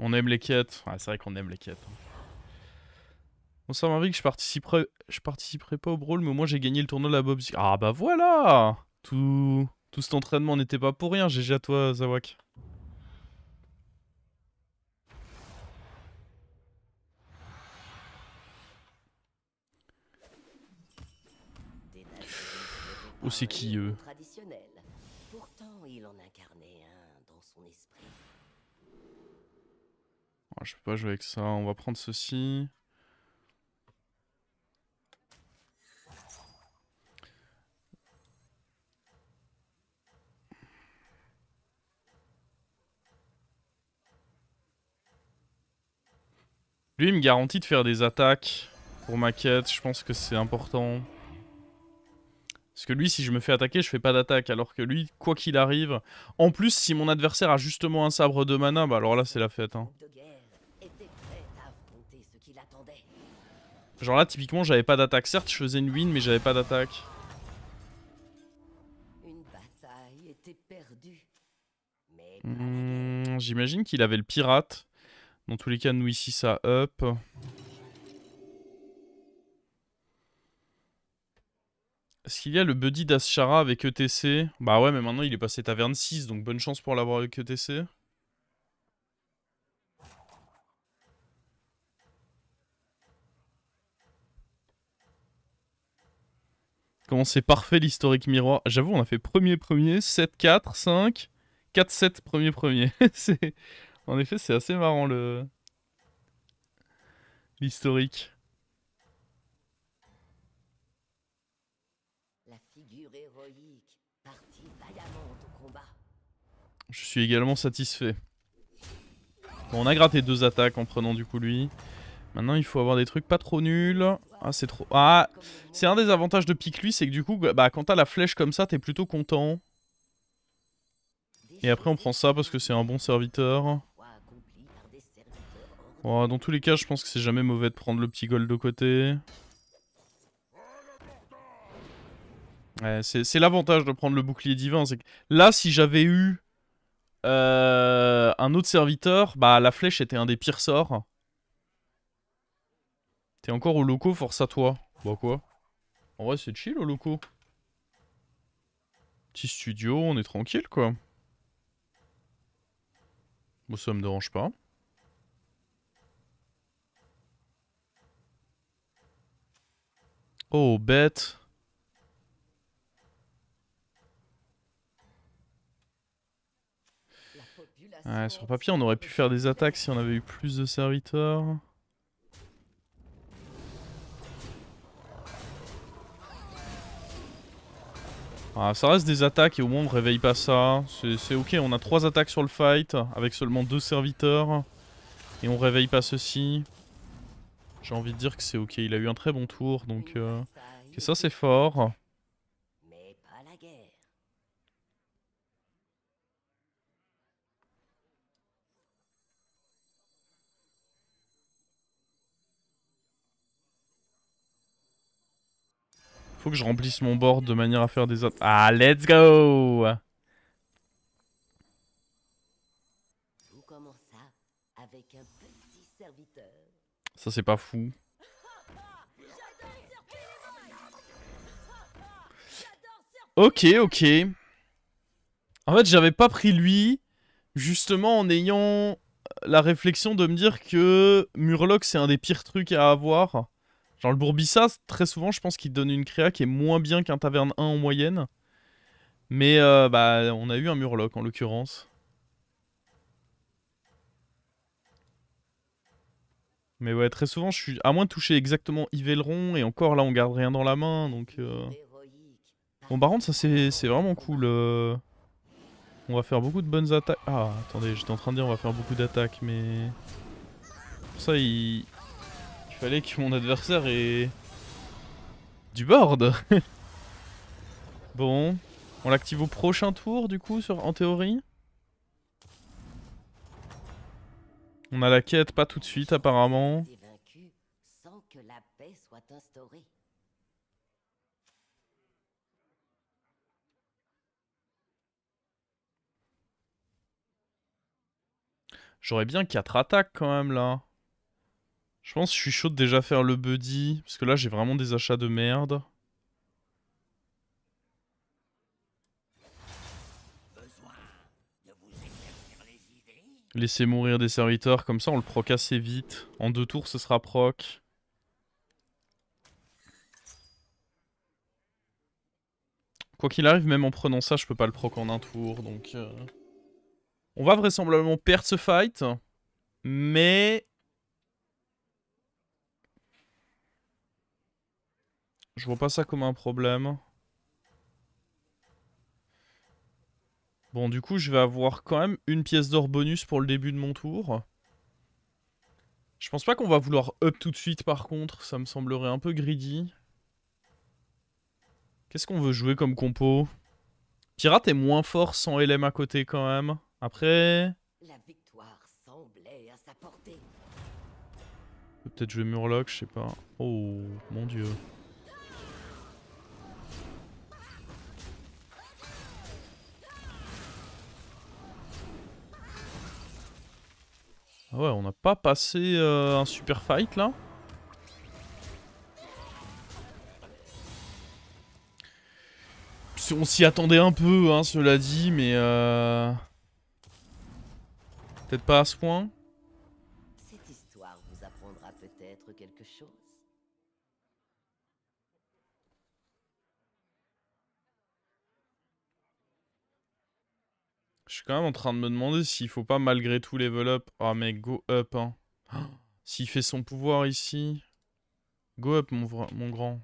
On aime les quêtes. Ouais, c'est vrai qu'on aime les quêtes. Bon, ça m'invite que je participerai pas au brawl, mais au moins j'ai gagné le tournoi de la Bob. Ah bah voilà. Tout cet entraînement n'était pas pour rien. GG à toi, Zawak. Oh, c'est qui eux? Pourtant, il en incarnait un dans son esprit. Ah, je peux pas jouer avec ça. On va prendre ceci. Lui, il me garantit de faire des attaques pour ma quête. Je pense que c'est important. Parce que lui, si je me fais attaquer, je fais pas d'attaque. Alors que lui, quoi qu'il arrive... En plus, si mon adversaire a justement un sabre de mana, bah alors là, c'est la fête. Hein. Genre là, typiquement, j'avais pas d'attaque. Certes, je faisais une win, mais j'avais pas d'attaque. Une bataille était perdue. Mais J'imagine qu'il avait le pirate. Dans tous les cas, nous ici, ça up. Est-ce qu'il y a le buddy d'Aschara avec ETC? Bah ouais, mais maintenant il est passé taverne 6, donc bonne chance pour l'avoir avec ETC. Comment c'est parfait l'historique miroir. J'avoue, on a fait premier, 7-4, 5, 4-7 premier. En effet, c'est assez marrant l'historique. la figure héroïque partit vaillamment au combat. Je suis également satisfait. Bon, on a gratté 2 attaques en prenant du coup lui. Maintenant, il faut avoir des trucs pas trop nuls. Ah, c'est trop... Ah, c'est un des avantages de pique lui, c'est que du coup, bah, quand t'as la flèche comme ça, t'es plutôt content. Et après, on prend ça parce que c'est un bon serviteur. Oh, dans tous les cas, je pense que c'est jamais mauvais de prendre le petit gold de côté. Ouais, c'est l'avantage de prendre le bouclier divin. C'est que là, si j'avais eu un autre serviteur, bah la flèche était un des pires sorts. T'es encore au loco, force à toi. Bah quoi? En vrai, c'est chill au loco. Petit studio, on est tranquille quoi. Bon, ça me dérange pas. Oh, bête. Ouais, sur papier, on aurait pu faire des attaques si on avait eu plus de serviteurs. Ah, ça reste des attaques et au moins on réveille pas ça. C'est ok, on a 3 attaques sur le fight avec seulement 2 serviteurs. Et on réveille pas ceci. J'ai envie de dire que c'est ok, il a eu un très bon tour donc... Ok, ça c'est fort. Mais pas la guerre. Faut que je remplisse mon board de manière à faire des attaques. Ah, let's go! Tout commença avec un petit serviteur. Ça c'est pas fou. Ok, ok. En fait, j'avais pas pris lui, justement en ayant la réflexion de me dire que Murloc c'est un des pires trucs à avoir. Genre le Bourbissa, très souvent je pense qu'il donne une créa qui est moins bien qu'un Taverne 1 en moyenne. Mais bah on a eu un Murloc en l'occurrence. Mais ouais, très souvent je suis... À moins de toucher exactement Yvelron, et encore là on garde rien dans la main, donc... Bon par contre ça c'est vraiment cool. On va faire beaucoup de bonnes attaques. Ah attendez, j'étais en train de dire on va faire beaucoup d'attaques, mais... Pour ça il fallait que mon adversaire ait... du board. Bon, on l'active au prochain tour du coup, en théorie. On a la quête, pas tout de suite apparemment. Sans que la paix soit instaurée. J'aurais bien 4 attaques quand même là. Je pense que je suis chaud de déjà faire le buddy. Parce que là j'ai vraiment des achats de merde. Laisser mourir des serviteurs, comme ça on le proc assez vite. En 2 tours ce sera proc. Quoi qu'il arrive, même en prenant ça, je peux pas le proc en un tour, donc... On va vraisemblablement perdre ce fight. Mais... je vois pas ça comme un problème. Bon, du coup, je vais avoir quand même une pièce d'or bonus pour le début de mon tour. Je pense pas qu'on va vouloir up tout de suite, par contre. Ça me semblerait un peu greedy. Qu'est-ce qu'on veut jouer comme compo? Pirate est moins fort sans LM à côté, quand même. Après... La victoire semblait à sa portée. peut-être jouer Murloc, je sais pas. Oh, mon dieu. Ah ouais, on n'a pas passé un super fight là. On s'y attendait un peu, hein, cela dit, mais peut-être pas à ce point. Cette histoire vous apprendra peut-être quelque chose. Je suis quand même en train de me demander s'il faut pas malgré tout level up. Oh mec, go up, hein. S'il fait son pouvoir ici. Go up, mon grand.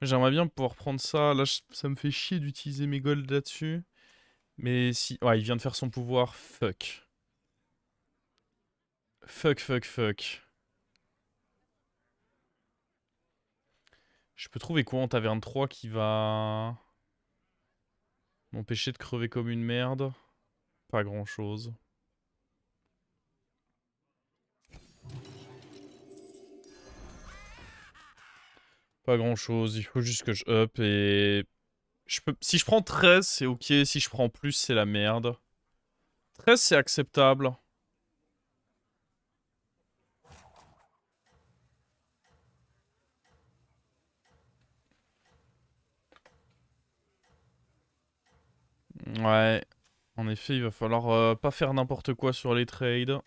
J'aimerais bien pouvoir prendre ça. Là, ça me fait chier d'utiliser mes golds là-dessus. Mais si... ouais, il vient de faire son pouvoir. Fuck. Fuck, fuck, fuck. Je peux trouver quoi en taverne 3 qui va... m'empêcher de crever comme une merde? Pas grand-chose. Pas grand-chose. Il faut juste que je up et... si je prends 13, c'est ok. Si je prends plus, c'est la merde. 13, c'est acceptable. Ouais. En effet, il va falloir pas faire n'importe quoi sur les trades.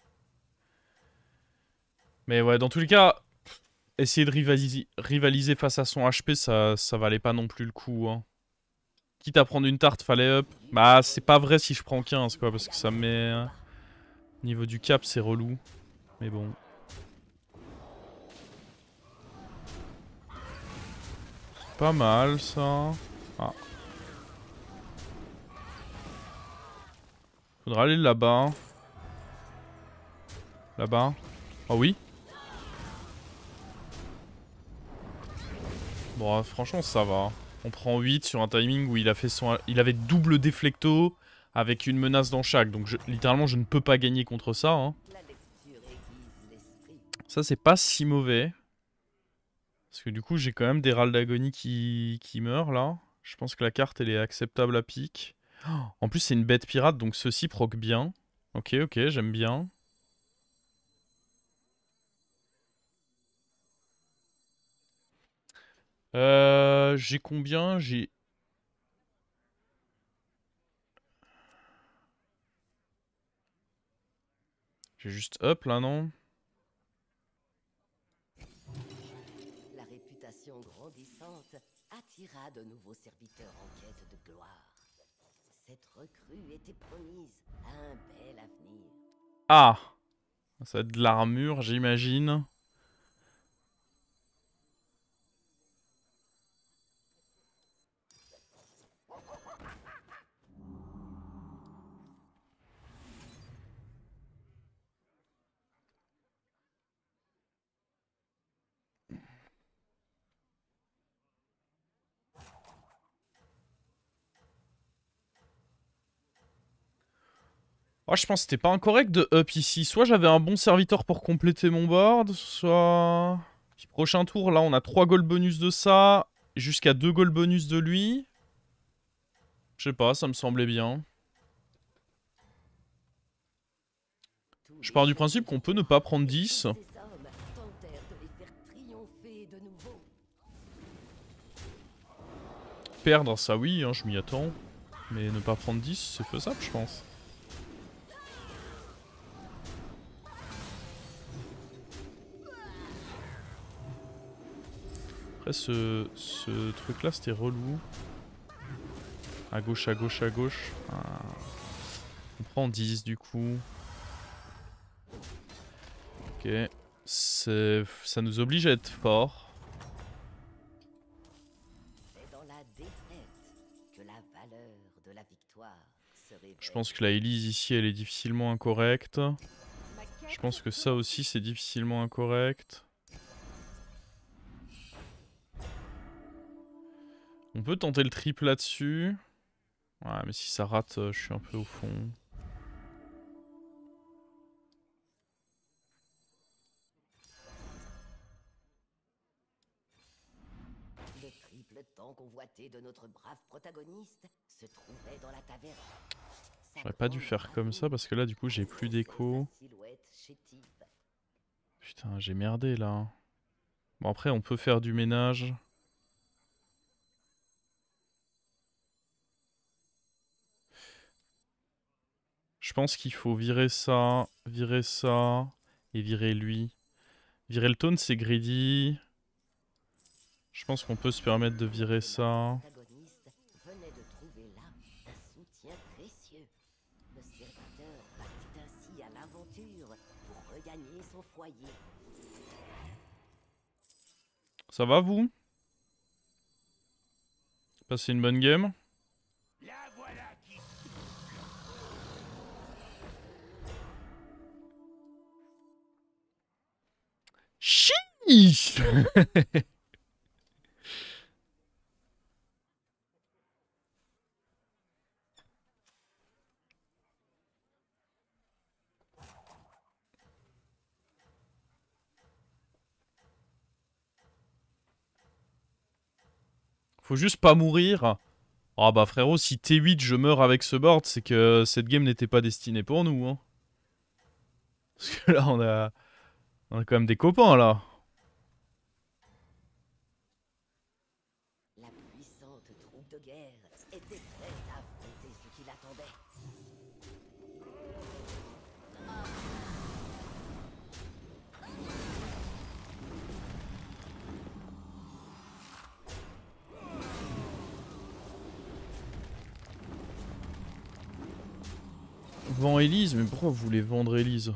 Mais ouais, dans tous les cas, essayer de rivaliser face à son HP, ça valait pas non plus le coup. Hein. Quitte à prendre une tarte, fallait up. Bah, c'est pas vrai si je prends 15, quoi, parce que ça me met... niveau du cap, c'est relou. Mais bon. Pas mal, ça. Ah. Faudra aller là-bas. Là-bas. Oh oui. Bon, franchement, ça va. On prend 8 sur un timing où il a fait il avait double déflecto avec une menace dans chaque. Donc, littéralement, je ne peux pas gagner contre ça. Hein. Ça, c'est pas si mauvais. Parce que du coup, j'ai quand même des râles d'agonie qui meurent, là. Je pense que la carte, elle est acceptable à pique. En plus, c'est une bête pirate, donc ceci proc bien. Ok, ok, j'aime bien. J'ai combien? J'ai... j'ai juste up, là, non? La réputation grandissante attira de nouveaux serviteurs en quête de gloire. Cette recrue était promise à un bel avenir. Ah! Ça va être de l'armure, j'imagine. Oh, je pense que c'était pas incorrect de up ici. Soit j'avais un bon serviteur pour compléter mon board, soit... Puis prochain tour, là, on a 3 gold bonus de ça, jusqu'à 2 gold bonus de lui. Je sais pas, ça me semblait bien. Je pars du principe qu'on peut ne pas prendre 10. Ces hommes tentèrent de les faire triompher de nouveau. Perdre, ça oui, hein, je m'y attends. Mais ne pas prendre 10, c'est faisable, je pense. Après, ce truc-là, c'était relou. À gauche, à gauche, à gauche. Ah. On prend 10 du coup. Ok. Ça nous oblige à être fort. C'est dans la défaite que la valeur de la victoire se révèle. Je pense que la Elise ici, elle est difficilement incorrecte. Je pense que ça aussi, c'est difficilement incorrect. On peut tenter le triple là-dessus. Ouais, mais si ça rate, je suis un peu au fond. Le triple temps convoité de notre brave protagoniste se trouvait dans la taverne. J'aurais pas dû faire comme ça parce que là, du coup, j'ai plus d'écho. Putain, j'ai merdé là. Bon, après, on peut faire du ménage. Je pense qu'il faut virer ça et virer lui. Virer le taunt, c'est greedy. Je pense qu'on peut se permettre de virer ça. Venait de trouver là un soutien précieux. Le serviteur partit ainsi à l'aventure pour regagner son foyer. Ça va, vous? Passez une bonne game? Chiche. Faut juste pas mourir. Ah bah frérot, si T8 je meurs avec ce board, c'est que cette game n'était pas destinée pour nous. Hein. Parce que là, on a quand même des copains là. La puissante troupe de guerre était prête à affronter ce qui l'attendait. Vend Elise, mais pourquoi vous voulez vendre Elise?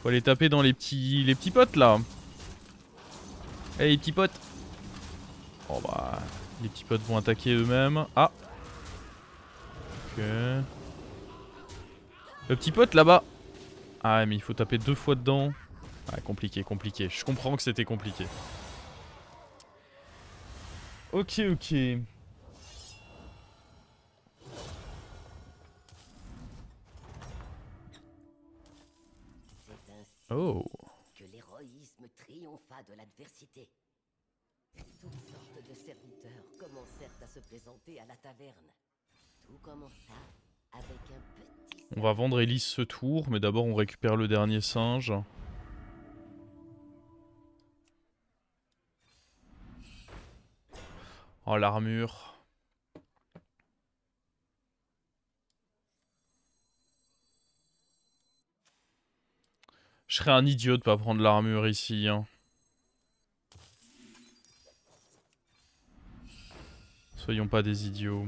Faut aller taper dans les petits potes là. Eh les petits potes. Oh bah, les petits potes vont attaquer eux-mêmes. Ah. Ok. Le petit pote là-bas. Ah mais il faut taper 2 fois dedans. Ah compliqué, compliqué. Je comprends que c'était compliqué. Ok, ok. C'est ainsi Oh. que l'héroïsme triompha de l'adversité. Toutes sortes de serviteurs commencèrent à se présenter à la taverne. Tout commença avec un petit... On va vendre Elise ce tour, mais d'abord on récupère le dernier singe. Oh l'armure. Je serais un idiot de pas prendre l'armure ici. Hein. Soyons pas des idiots.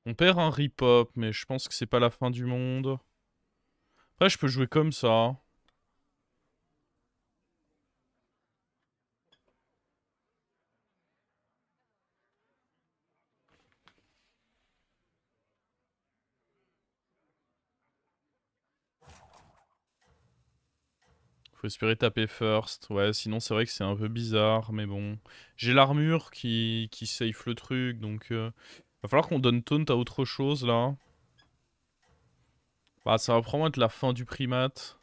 On perd un rip-hop, mais je pense que c'est pas la fin du monde. Après, je peux jouer comme ça. Faut espérer taper first. Ouais, sinon c'est vrai que c'est un peu bizarre, mais bon. J'ai l'armure qui safe le truc, donc... Va falloir qu'on donne taunt à autre chose, là. Bah, ça va probablement être la fin du primate.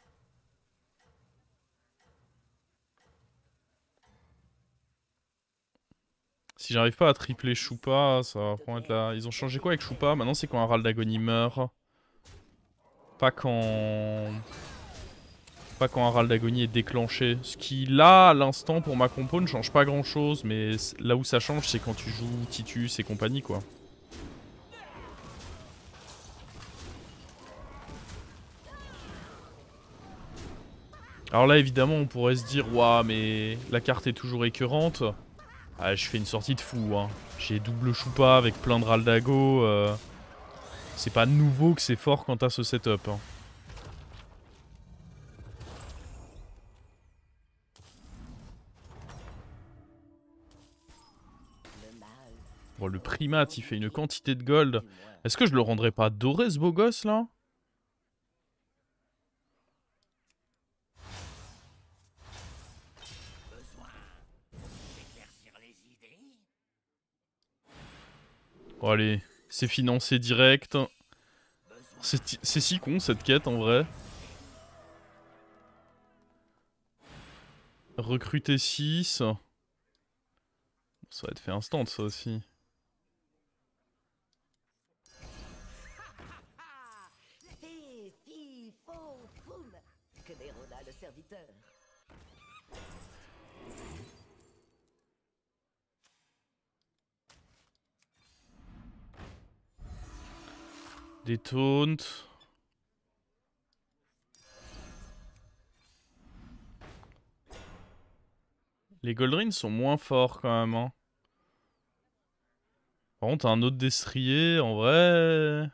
Si j'arrive pas à tripler Choupa, ça va probablement être là. Ils ont changé quoi avec Choupa? Maintenant c'est quand un Ral d'agonie meurt. Pas quand... Pas quand un Ral d'agonie est déclenché. Ce qui, là, à l'instant, pour ma compo, ne change pas grand-chose. Mais là où ça change, c'est quand tu joues Titus et compagnie, quoi. Alors là, évidemment, on pourrait se dire, ouah, mais la carte est toujours écœurante. Ah, je fais une sortie de fou, hein. J'ai double Choupa avec plein de Raldago. C'est pas nouveau que c'est fort quand t'as ce setup, hein. Bon, le primate, il fait une quantité de gold. Est-ce que je le rendrais pas doré, ce beau gosse, là? Bon, allez, c'est financé direct. C'est si con, cette quête, en vrai. Recruter 6. Ça va être fait instant, ça aussi. Des taunts. Les Goldrins sont moins forts quand même, hein. Par contre, un autre destrier, en vrai...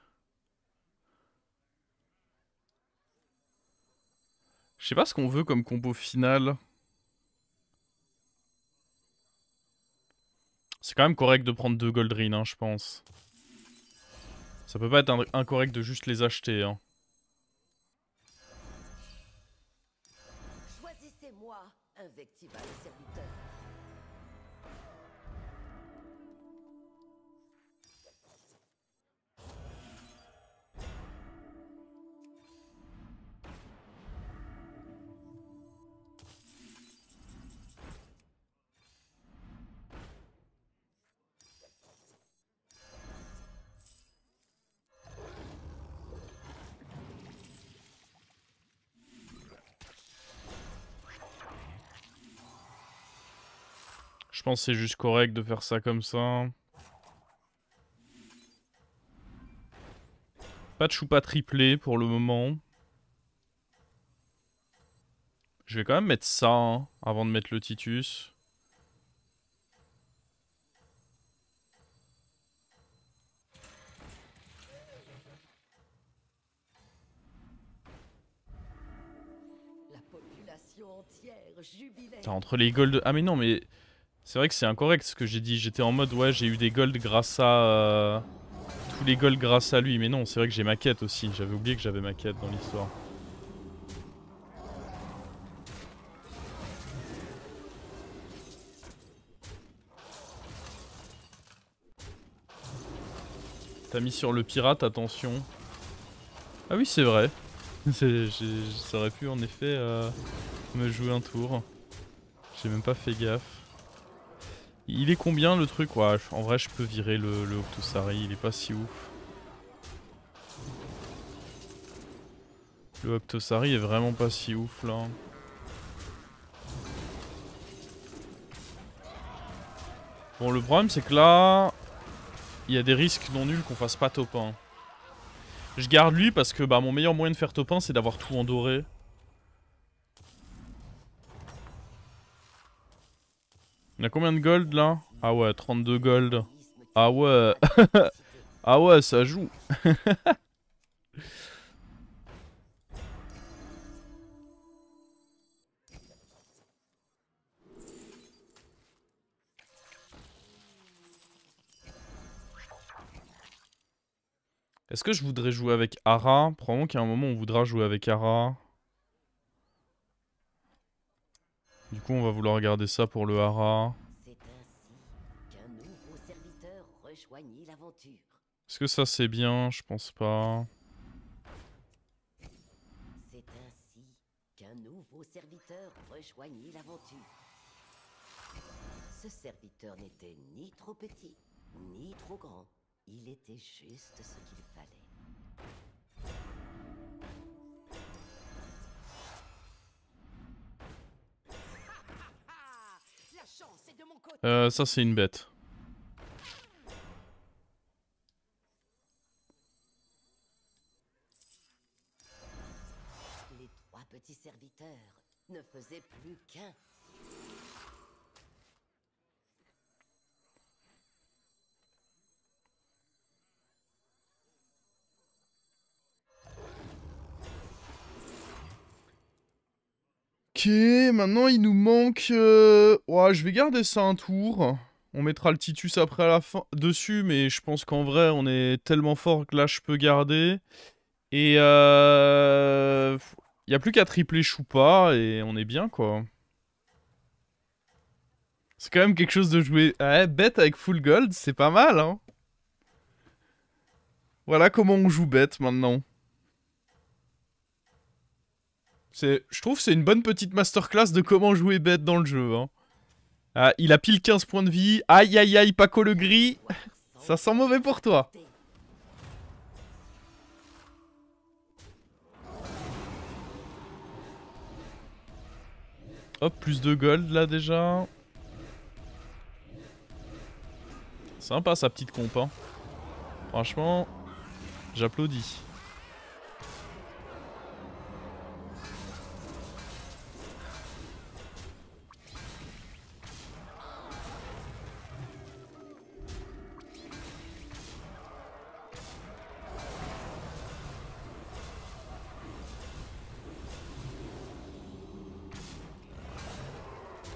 Je sais pas ce qu'on veut comme combo final. C'est quand même correct de prendre 2 Goldrins, hein, je pense. Ça peut pas être incorrect de juste les acheter, hein. Choisissez-moi, invectiva le serviteur. Je pense que c'est juste correct de faire ça comme ça. Pas de choupa triplé pour le moment. Je vais quand même mettre ça, hein, avant de mettre le Titus. La population entière jubilait. Putain, entre les golds... Ah mais non, mais... C'est vrai que c'est incorrect ce que j'ai dit. J'étais en mode, ouais, j'ai eu des golds grâce à... Tous les golds grâce à lui. Mais non, c'est vrai que j'ai ma quête aussi. J'avais oublié que j'avais ma quête dans l'histoire. T'as mis sur le pirate, attention. Ah oui, c'est vrai. Ça aurait pu en effet me jouer un tour. J'ai même pas fait gaffe. Il est combien le truc? Ouais, en vrai, je peux virer le Octosari, il est pas si ouf. Le Octosari est vraiment pas si ouf là. Bon, le problème c'est que là, il y a des risques non nuls qu'on fasse pas top 1. Je garde lui parce que bah, mon meilleur moyen de faire top 1 c'est d'avoir tout en doré. On a combien de gold là? Ah ouais, 32 gold. Ah ouais. Ah ouais, ça joue. Est-ce que je voudrais jouer avec Ara? Probablement qu'à un moment on voudra jouer avec Ara. coup, on va vouloir garder ça pour le hara. C'est ainsi qu'un nouveau serviteur rejoignit l'aventure. Est-ce que ça c'est bien? Je pense pas. C'est ainsi qu'un nouveau serviteur rejoignit l'aventure. Ce serviteur n'était ni trop petit, ni trop grand. Il était juste ce qu'il fallait. La chance est de mon côté. Ça c'est une bête. Les trois petits serviteurs ne faisaient plus qu'un. Ok, maintenant il nous manque... Ouais, je vais garder ça un tour. On mettra le Titus après à la fin dessus, mais je pense qu'en vrai, on est tellement fort que là, je peux garder. Et il y a plus qu'à tripler Choupa et on est bien, quoi. C'est quand même quelque chose de jouer... Ouais, bête avec full gold, c'est pas mal, hein. Voilà comment on joue bête, maintenant. Je trouve que c'est une bonne petite masterclass de comment jouer bête dans le jeu, hein. Ah, il a pile 15 points de vie. Aïe, aïe, aïe, Paco le gris. Ça sent mauvais pour toi. Hop, plus de gold, là, déjà. Sympa, sa petite comp, hein. Franchement, j'applaudis.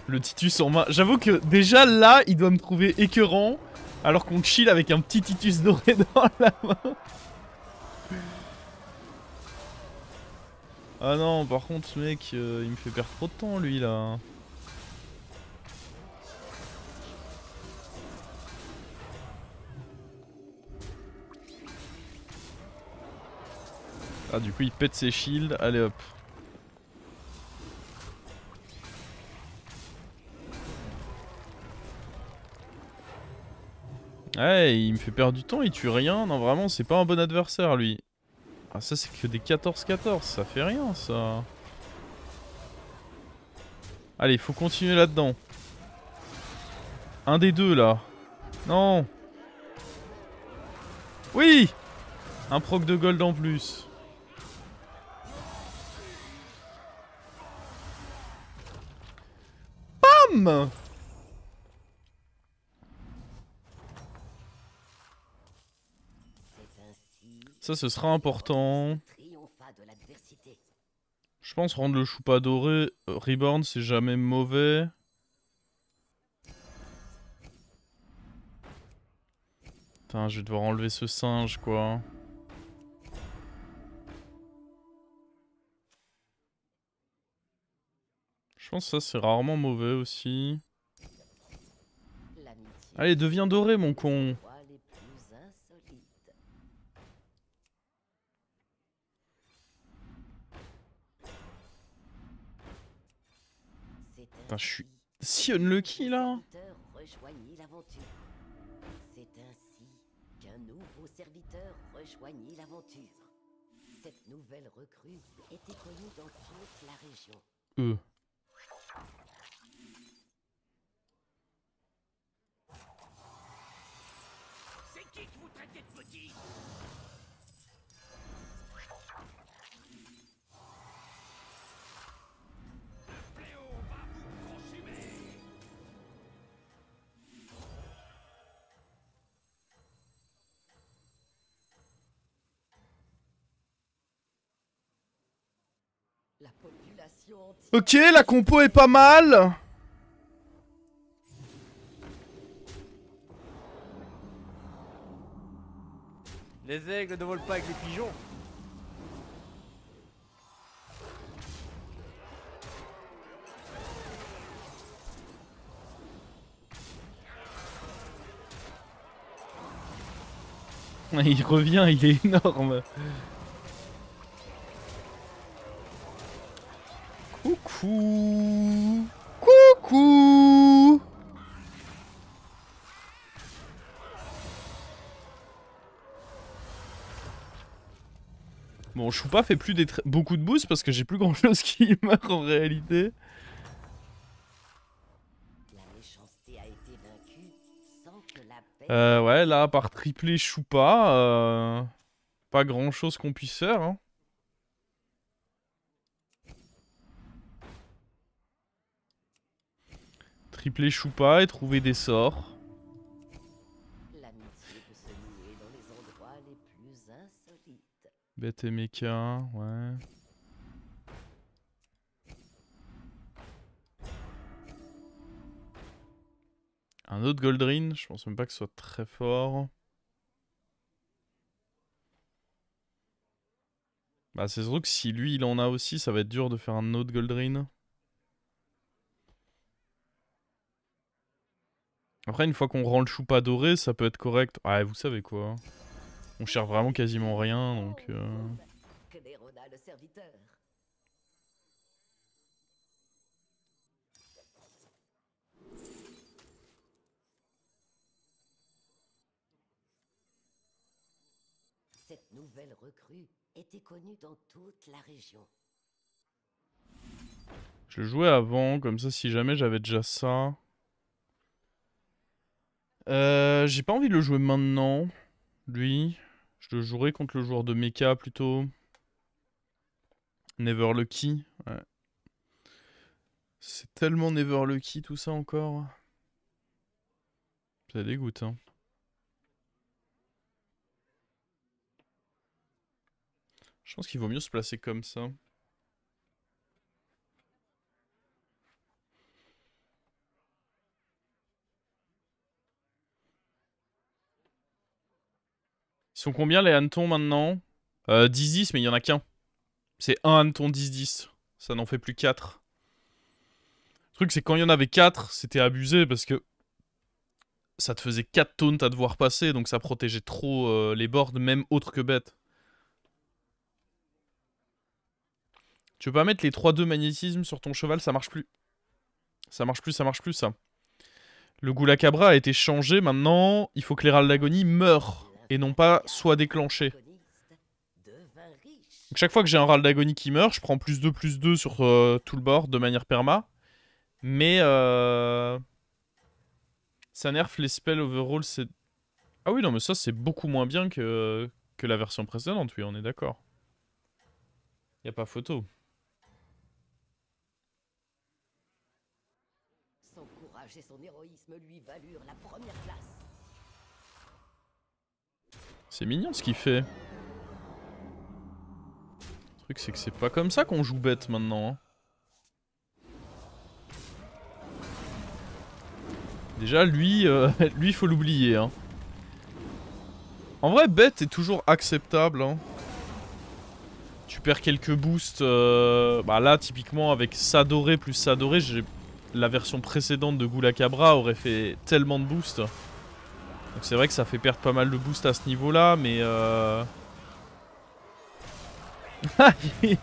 Le Titus en main. J'avoue que déjà là, il doit me trouver écœurant. Alors qu'on chill avec un petit Titus doré dans la main. Ah non, par contre, ce mec, il me fait perdre trop de temps, lui, là. Ah, du coup, il pète ses shields. Allez, hop. Ouais, il me fait perdre du temps, il tue rien. Non, vraiment, c'est pas un bon adversaire, lui. Ah, ça, c'est que des 14-14. Ça fait rien, ça. Allez, faut continuer là-dedans. Un des deux, là. Non. Oui. Un proc de gold en plus. Bam. Ça, ce sera important. Je pense rendre le Choupa doré Reborn, c'est jamais mauvais. Putain, je vais devoir enlever ce singe, quoi. Je pense que ça, c'est rarement mauvais aussi. Allez, deviens doré, mon con. Putain, je suis si unlucky là. C'est ainsi qu'un nouveau serviteur rejoignit l'aventure. Cette nouvelle recrue était connue dans toute la région. C'est qui vous traitez de petit? La population entière... Ok, la compo est pas mal. Les aigles ne volent pas avec les pigeons. Il revient, il est énorme. Coucou. Coucou. Bon, Choupa fait plus beaucoup de boosts parce que j'ai plus grand chose qui meurt en réalité. La méchanceté a été vaincue sans que la paix... Ouais, là, à part tripler Choupa, pas grand chose qu'on puisse faire. Hein. Tripler Choupa et trouver des sorts. L'amitié peut se nouer dans les endroits les plus insolites. Bête et mecha, ouais. Un autre Goldrin, je pense même pas que ce soit très fort. Bah c'est sûr que si lui il en a aussi, ça va être dur de faire un autre Goldrin. Après une fois qu'on rend le Choupa doré, ça peut être correct. Ouais, vous savez quoi. On cherche vraiment quasiment rien, donc... Clérona le serviteur. Cette nouvelle recrue était connue dans toute la région. Je le jouais avant, comme ça si jamais j'avais déjà ça. J'ai pas envie de le jouer maintenant, lui. Je le jouerai contre le joueur de mecha plutôt. Never Lucky, ouais. C'est tellement Never Lucky tout ça encore. Ça dégoûte, hein. Je pense qu'il vaut mieux se placer comme ça. Ils sont combien les hannetons maintenant 10-10, mais il y en a qu'un. C'est un hanneton 10-10. Ça n'en fait plus 4. Le truc, c'est quand il y en avait 4, c'était abusé parce que ça te faisait 4 taunts à devoir passer, donc ça protégeait trop les boards, même autres que bêtes. Tu veux pas mettre les 3-2 magnétisme sur ton cheval, ça marche plus. Ça marche plus, ça marche plus, ça. Le Goulakabra a été changé, maintenant, il faut que l'Hérald d'Agonie meure, et non pas soit déclenché. Donc chaque fois que j'ai un Hérald d'Agonie qui meurt, je prends +2/+2 sur tout le board de manière perma. Mais ça nerf les spells overall, c'est... Ah oui, non, mais ça, c'est beaucoup moins bien que la version précédente, oui, on est d'accord. Y a pas photo. Son courage et son héroïsme lui valurent la première place. C'est mignon ce qu'il fait. Le truc, c'est que c'est pas comme ça qu'on joue bête maintenant. Hein. Déjà, lui, lui, faut l'oublier. Hein. En vrai, bête est toujours acceptable. Hein. Tu perds quelques boosts. Bah là, typiquement, avec Sadoré plus Sadoré, la version précédente de Goulakabra aurait fait tellement de boosts. Donc c'est vrai que ça fait perdre pas mal de boosts à ce niveau-là, mais...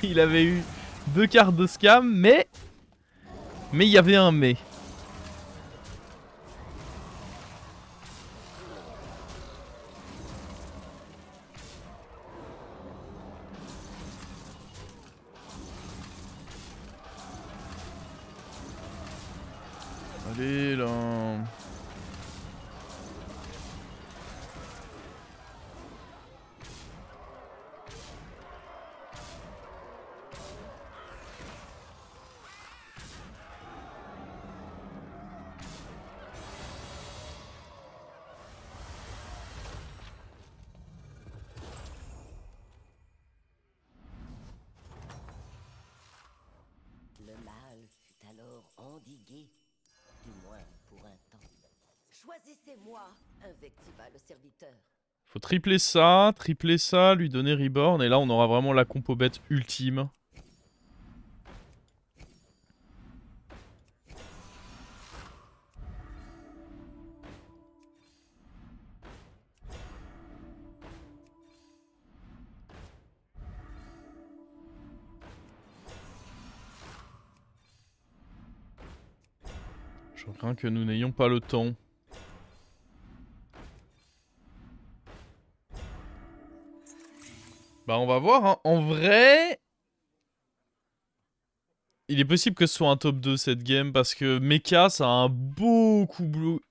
Il avait eu 2 cartes de scam, mais... Mais il y avait un mais. Allez là. Le mal fut alors endigué, du moins pour un temps. Choisissez-moi, invectiva le serviteur. Faut tripler ça, lui donner Reborn, et là on aura vraiment la compo bête ultime. Je crains que nous n'ayons pas le temps. Bah on va voir, hein. En vrai... Il est possible que ce soit un top 2 cette game, parce que Mecha, ça a un beaucoup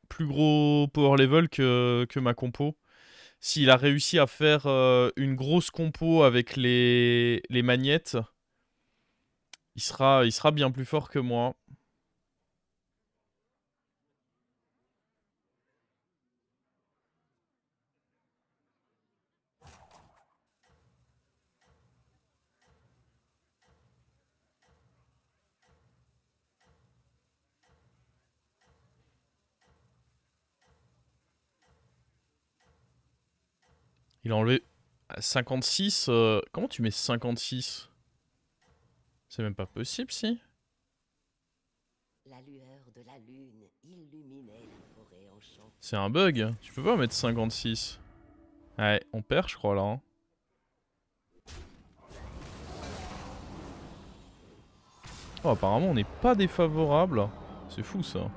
plus gros power level que ma compo. S'il a réussi à faire une grosse compo avec les magnettes, il sera bien plus fort que moi. Il a enlevé 56. Comment tu mets 56? C'est même pas possible, si. La lueur de la lune illuminait la forêt enchantée. C'est un bug. Tu peux pas mettre 56. Ouais, on perd, je crois, là. Hein. Oh, apparemment, on n'est pas défavorable. C'est fou, ça.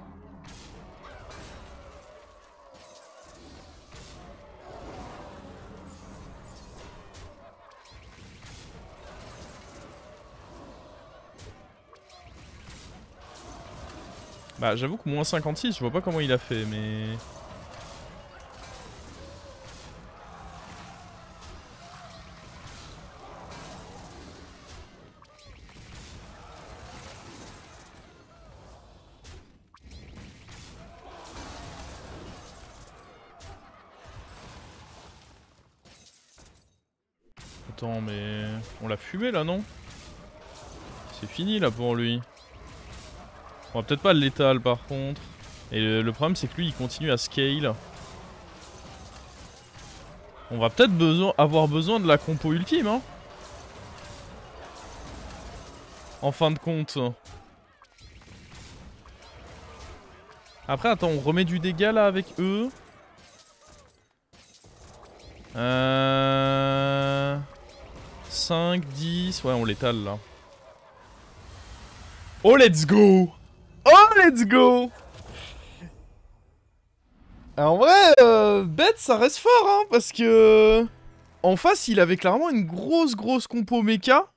Bah, j'avoue que moins 56, je vois pas comment il a fait, mais... Attends, mais... On l'a fumé, là, non? C'est fini, là, pour lui. On va peut-être pas le létal, par contre. Et le problème, c'est que lui, il continue à scale. On va peut-être avoir besoin de la compo ultime, hein. En fin de compte. Après, attends, on remet du dégât, là, avec eux. 5, 10... Ouais, on l'étale, là. Oh, let's go! Oh, let's go! En vrai, bête, ça reste fort, hein, parce que... En face, il avait clairement une grosse compo mecha.